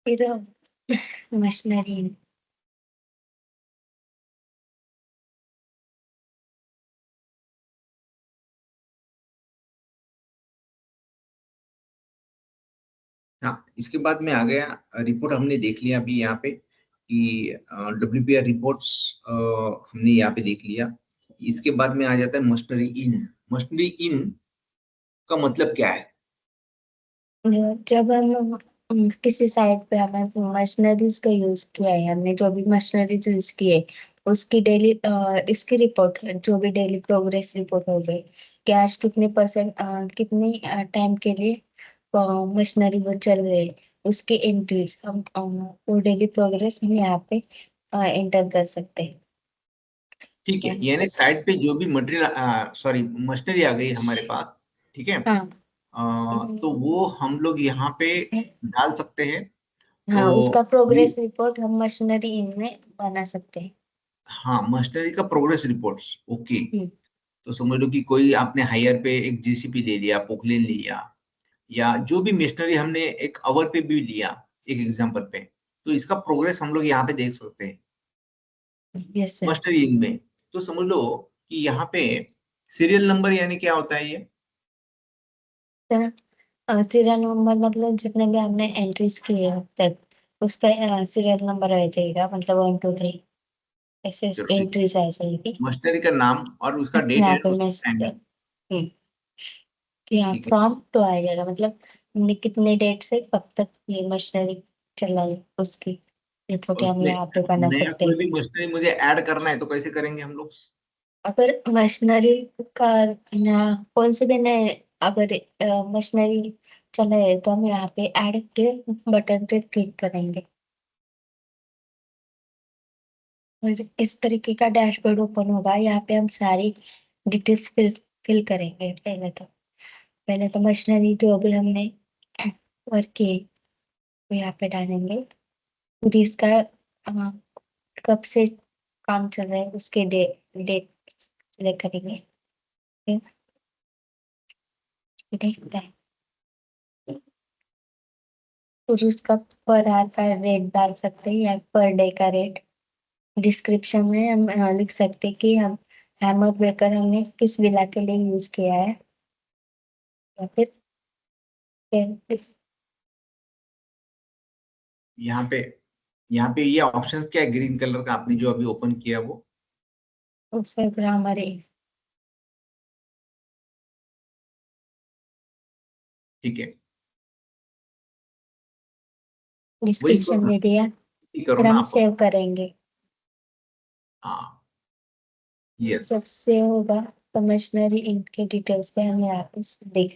फिर मशीनरी। हाँ, इसके बाद में आ गया रिपोर्ट। हमने देख लिया अभी यहाँ पे कि WPR रिपोर्ट्स हमने यहाँ पे देख लिया। इसके बाद में आ जाता है मशीनरी इन। मशीनरी इन का मतलब क्या है? जब हम किसी साइट पे हमें मशीनरीज का यूज किया है, हमने जो भी मशीनरीज यूज की है उसकी डेली इसकी रिपोर्ट, जो भी डेली प्रोग्रेस रिपोर्ट हो गई कि आज कितने परसेंट कितने टाइम के लिए मशीनरी वो चल रही है, उसकी एंट्रीज हम वो डेली प्रोग्रेस हम यहाँ पे एंटर कर सकते हैं। ठीक है, यानी साइट पे जो भी मटेरियल सॉरी मशीनरी आ गई हमारे पास, ठीक है, हाँ। तो वो हम लोग यहाँ पे डाल सकते हैं। हाँ, तो उसका प्रोग्रेस रिपोर्ट हम मशीनरी इनमें बना सकते हैं। हाँ, मशीनरी का प्रोग्रेस रिपोर्ट्स। ओके, हम्म। तो समझ लो कि कोई आपने हायर पे एक JCB ले लिया, पोकलेन लिया, या जो भी मशीनरी हमने एक आवर पे भी लिया, एक एग्जांपल पे, तो इसका प्रोग्रेस हम लोग यहाँ पे देख सकते हैं यस सर। मशीनरी इनमें। तो समझ लो कि यहाँ पे सीरियल नंबर यानी क्या होता है ये? सर सीरियल नंबर मतलब जितने भी हमने एंट्रीज किए अब तक उसका सीरियल नंबर आ जाएगा, मतलब 1 2 3 ऐसे चलो ठीक, एंट्रीज आ जाएगी। मशीनरी का नाम और उसका डेट यहाँ एंड पे उसका मैं टाइमिंग। कि यहाँ ठीक है, फ्रॉम टू आ जाएगा, मतलब हमने कितने डेट से कब तक ये मशीनरी चलाई उसकी रिपोर्ट और हम उसमें यहाँ पे बना नया सकते कोई हैं। भी मशीनरी मुझे ऐड करना है तो कैसे करेंगे हम लोग? अगर मशीनरी का ना कौन से भी नए अगर मशीनरी चला है तो हम यहाँ पे ऐड के बटन पे क्लिक करेंगे और इस तरीके का डैशबोर्ड ओपन होगा। यहाँ पे हम सारी डिटेल्स फिल करेंगे। पहले तो मशीनरी जो भी हमने वर्क की वो यहाँ पे डालेंगे। पूरी इसका कब से काम चल रहा है उसके डेट सिलेक्ट करेंगे। डेट टाइम और उसका पर आवर का रेट डाल सकते हैं या पर डे का रेट। डिस्क्रिप्शन में हम लिख सकते हैं कि हम हैमर ब्रेकर हमने किस विला के लिए यूज किया है, या फिर किस यहाँ पे ये ऑप्शंस क्या है ग्रीन कलर का आपने जो अभी ओपन किया वो? उससे ग्रामर ठीक है, वही डिस्क्रिप्शन करो, दे दिया। वही करो फिर ना हम आप। सेव करेंगे। हाँ, यस। जब सेव होगा तो मशीनरी इनके डिटेल्स पे हम यहाँ पे देख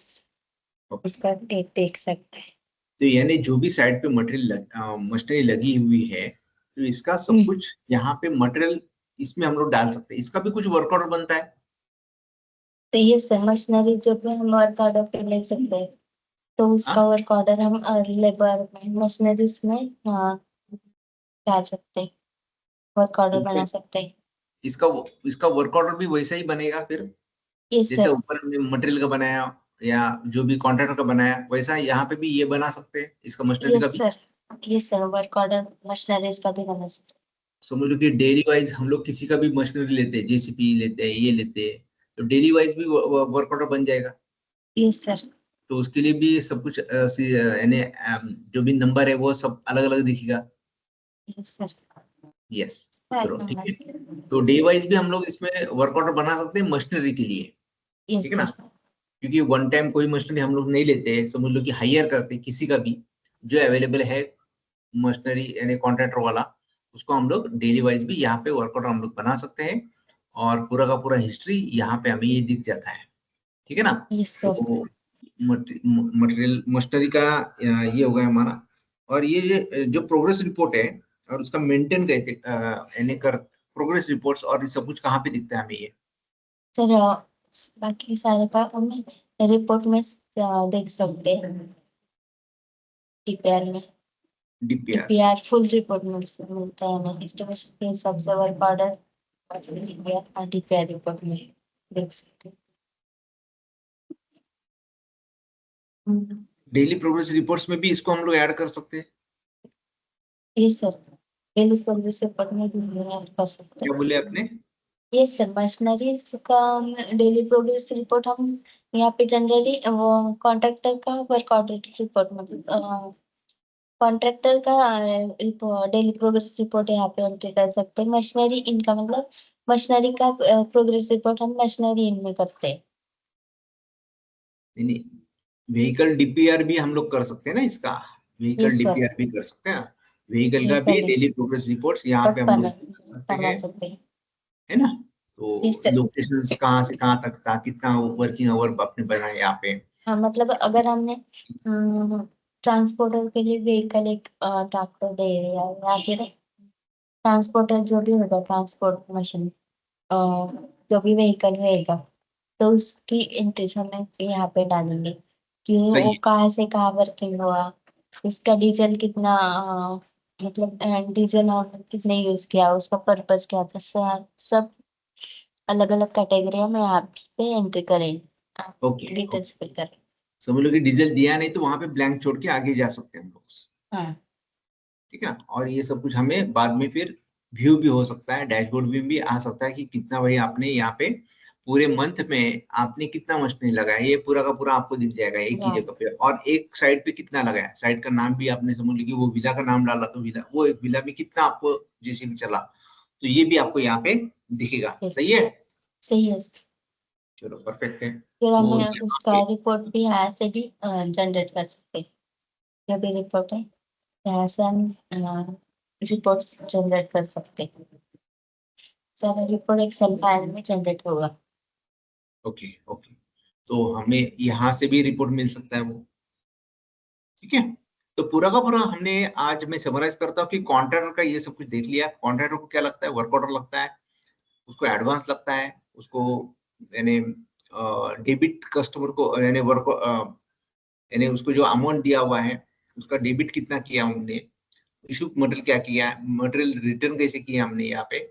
ओके, उसका डेट देख सकते हैं। तो यानी जो भी साइड पे मशीनरी लगी हुई है, तो इसका सब हम्म। कुछ यहाँ पे मटेरियल इसमें हम लोग डाल सकते हैं। इसका भी कुछ वर्क ऑर्डर बनता है? तो ये सब मशीनरी जो भी हम वर्क ऑर्डर पे ले सकते हैं, तो हाँ, उसका वर्क ऑर्डर हम लेबर में मशीनरीज में डाल सकते हैं, वर्क ऑर्डर बना सकते हैं। इसका इसका वर्क ऑर्डर भी वैसा ही बनेगा फिर, ये जैसे सर। ऊपर हमने मटेरियल का बनाया या जो भी कॉन्ट्रैक्टर का बनाया, वैसा यहाँ पे भी ये बना सकते हैं इसका मशीनरी ये का भी। सर। ये सर वर्क ऑर्डर मशीनरीज का भी बना सकते समझ लो कि डेली वाइज हम लोग किसी का भी मशीनरी लेते हैं, JCB लेते हैं, ये लेते हैं, तो डेली वाइज भी वर्क ऑर्डर बन जाएगा। हैं। ये सर। तो उसके लिए भी सब कुछ यानी जो भी नंबर है वो सब अलग अलग दिखेगा। ये सर। यस, साइड चलो में ठीक बना है। सकते हैं। तो डे वाइज भी हम लोग इसमें वर्क ऑर्डर बना सकते हैं मशीनरी के लिए, ये ठीक है ना? सर। क्योंकि वन टाइम कोई मशीनरी हम लोग नहीं लेते हैं, समझ लो कि हायर करते हैं किसी का भी जो अवेलेबल है मशीनरी यानी कॉन्ट्रैक्टर वाला, उसको हम लोग डेली वाइज भी यहाँ पे वर्क ऑर्डर हम लोग बना सकते हैं। और पूरा का पूरा हिस्ट्री यहाँ पे हमें ये दिख जाता है, ठीक है ना? ये सर। तो मटेरियल मशीनरी का ये हो गया हमारा। और ये जो प्रोग्रेस रिपोर्ट है और उसका मेंटेन कहते यानी कर प्रोग्रेस रिपोर्ट्स और ये सब कुछ कहाँ पे दिखता है हमें ये? सर बाकी सारे का हमें रिपोर्ट में देख सकते हैं। डीपीआर में DPR। डीपीआर फुल रिपोर्ट मिलता है हमें एस्टिमेशन के हिसाब से वर्क ऑर्डर डीपीआर और डीपीआर रिपोर्ट में देख सकते हैं। हम्म। डेली प्रोग्रेस रिपोर्ट्स में भी इसको हम लोग ऐड कर सकते हैं। Yes sir, daily progress report में भी ऐड कर सकते क्या हैं। बोले आपने? यस सर, मशीनरीज का डेली प्रोग्रेस रिपोर्ट हम यहाँ पे जनरली वो कॉन्ट्रैक्टर का वर्क ऑर्डर रिपोर्ट, मतलब कॉन्ट्रैक्टर का डेली प्रोग्रेस रिपोर्ट यहाँ पे एंट्री कर सकते हैं। मशीनरी इनका मतलब मशीनरी का प्रोग्रेस रिपोर्ट हम मशीनरी इन में करते हैं। नहीं, व्हीकल डीपीआर भी हम लोग कर सकते हैं ना इसका, व्हीकल यस सर, डीपीआर भी कर सकते हैं। व्हीकल का भी व्हीकल डेली प्रोग्रेस रिपोर्ट्स यहाँ पे रिपोर्ट हम लोग कर सकते बना हैं, सकते हैं। है ना? यस तो सर। लोकेशंस कहाँ से कहाँ तक था, कितना वर्किंग आवर आपने बनाया यहाँ पे। हाँ, मतलब अगर हमने ट्रांसपोर्टर के लिए व्हीकल एक ट्रैक्टर दे दिया या फिर ट्रांसपोर्टर जो भी होगा, ट्रांसपोर्ट मशीन, जो भी व्हीकल रहेगा, तो उसकी एंट्रीज हमें यहाँ पे डालेंगे कि सही वो है। कहाँ से कहाँ वर्किंग हुआ, उसका डीजल कितना, मतलब डीजल हमने कितने यूज किया, उसका पर्पस क्या था, सब अलग अलग कैटेगरी में यहाँ पे एंट्री करें, ओके ओके, डिटेल्स फिल करें। समझ लो कि डीजल दिया नहीं तो वहां पे ब्लैंक छोड़ के आगे जा सकते हैं हम लोग। हाँ। ठीक है, और ये सब कुछ हमें बाद में फिर व्यू भी हो सकता है, डैशबोर्ड भी आ सकता है कि कितना भाई आपने यहाँ पे पूरे मंथ में आपने कितना मशीनरी लगाया, ये पूरा का पूरा आपको दिख जाएगा एक ही या जगह पे। और एक साइड पे कितना लगाया, साइड का नाम भी आपने समझ ली कि वो विला का नाम डाला तो विला, वो एक विला में कितना आपको जेसीबी चला, तो ये भी आपको यहाँ पे दिखेगा। सही है, सही है। चलो परफेक्ट है। फिर तो हमें यहाँ उसका पे रिपोर्ट भी यहाँ से भी जनरेट कर सकते हैं। जो भी रिपोर्ट है यहाँ से हम रिपोर्ट्स जनरेट कर सकते हैं। सारा रिपोर्ट एक्सेल फाइल में जनरेट होगा। ओके ओके, तो हमें यहाँ से भी रिपोर्ट मिल सकता है वो। ठीक है, तो पूरा का पूरा हमने आज, मैं समराइज करता हूँ कि कॉन्ट्रैक्टर का ये सब कुछ देख लिया। कॉन्ट्रैक्टर को क्या लगता है, वर्क ऑर्डर लगता है, उसको एडवांस लगता है, उसको यानी डेबिट कस्टमर को यानी वर्क यानी उसको जो अमाउंट दिया हुआ है उसका डेबिट कितना किया हमने, इशू मटेरियल क्या किया, मटेरियल रिटर्न कैसे किया हमने, यहाँ पे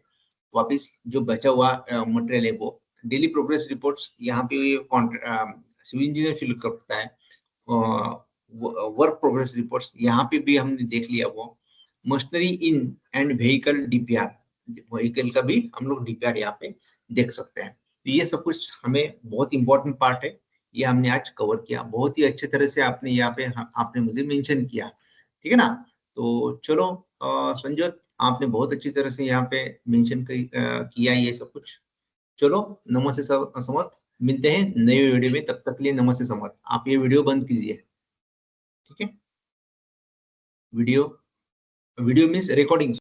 वापस जो बचा हुआ मटेरियल है वो डेली प्रोग्रेस रिपोर्ट्स यहाँ पे सिविल इंजीनियर फिल करता है। वर्क प्रोग्रेस रिपोर्ट्स यहाँ पे भी हमने देख लिया वो। Machinery in and vehicle DPR, vehicle का भी हम लोग डीपीआर यहाँ पे देख सकते हैं। तो ये सब कुछ हमें बहुत इंपॉर्टेंट पार्ट है, ये हमने आज कवर किया बहुत ही अच्छे तरह से। आपने यहाँ पे आपने मुझे मेंशन किया, ठीक है ना? तो चलो संजय, आपने बहुत अच्छी तरह से यहाँ पे मेंशन किया ये सब कुछ। चलो, नमस्ते समर्थ, मिलते हैं नए वीडियो में, तब तक के लिए नमस्ते समर्थ। आप ये वीडियो बंद कीजिए, ठीक है? Video, video means recording.